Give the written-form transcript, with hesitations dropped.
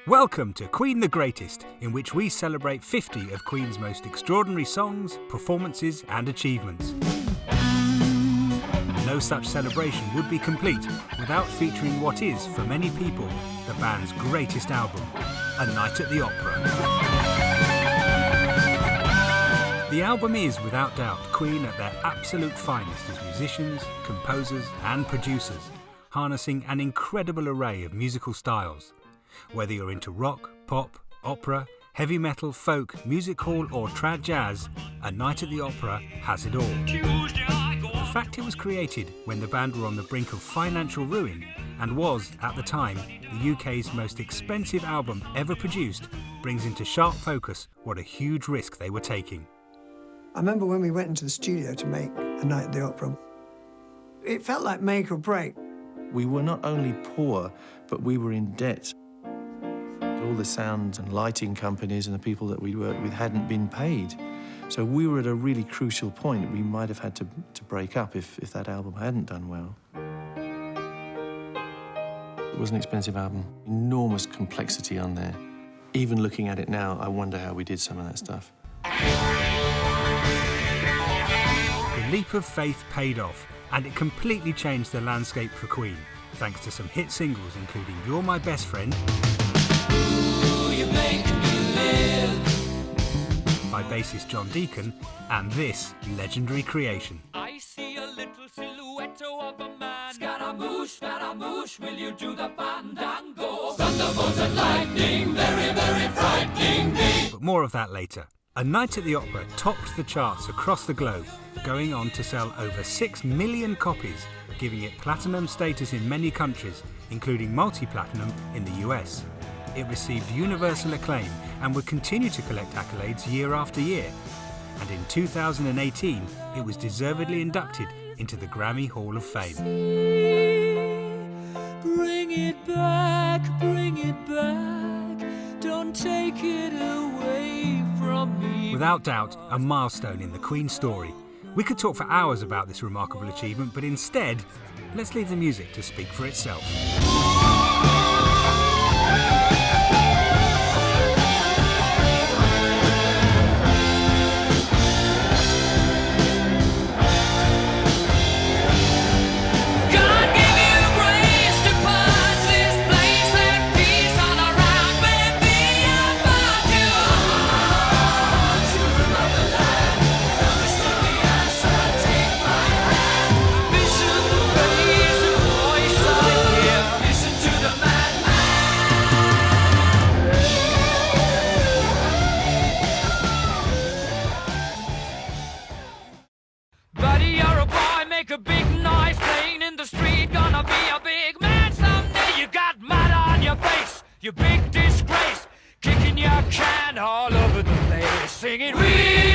Welcome to Queen the Greatest, in which we celebrate 50 of Queen's most extraordinary songs, performances and achievements. No such celebration would be complete without featuring what is, for many people, the band's greatest album, A Night at the Opera. The album is, without doubt, Queen at their absolute finest as musicians, composers and producers, harnessing an incredible array of musical styles. Whether you're into rock, pop, opera, heavy metal, folk, music hall or trad jazz, A Night at the Opera has it all. The fact it was created when the band were on the brink of financial ruin and was, at the time, the UK's most expensive album ever produced brings into sharp focus what a huge risk they were taking. I remember when we went into the studio to make A Night at the Opera, it felt like make or break. We were not only poor, but we were in debt. All the sound and lighting companies and the people that we worked with hadn't been paid. So we were at a really crucial point. We might have had to break up if that album hadn't done well. It was an expensive album. Enormous complexity on there. Even looking at it now, I wonder how we did some of that stuff. The leap of faith paid off, and it completely changed the landscape for Queen, thanks to some hit singles including You're My Best Friend, by bassist John Deacon, and this legendary creation. I see a little silhouette of a man. Scaramouche, will you do the fandango? Thunderbolts and lightning, very, very frightening me. But more of that later. A Night at the Opera topped the charts across the globe, going on to sell over 6 million copies, giving it platinum status in many countries, including multi-platinum in the US. It received universal acclaim and would continue to collect accolades year after year. And in 2018, it was deservedly inducted into the Grammy Hall of Fame. Bring it back, don't take it away from me. Without doubt, a milestone in the Queen story. We could talk for hours about this remarkable achievement, but instead, let's leave the music to speak for itself. Make a big noise playing in the street, gonna be a big man someday. You got mud on your face, you big disgrace, kicking your can all over the place, singing we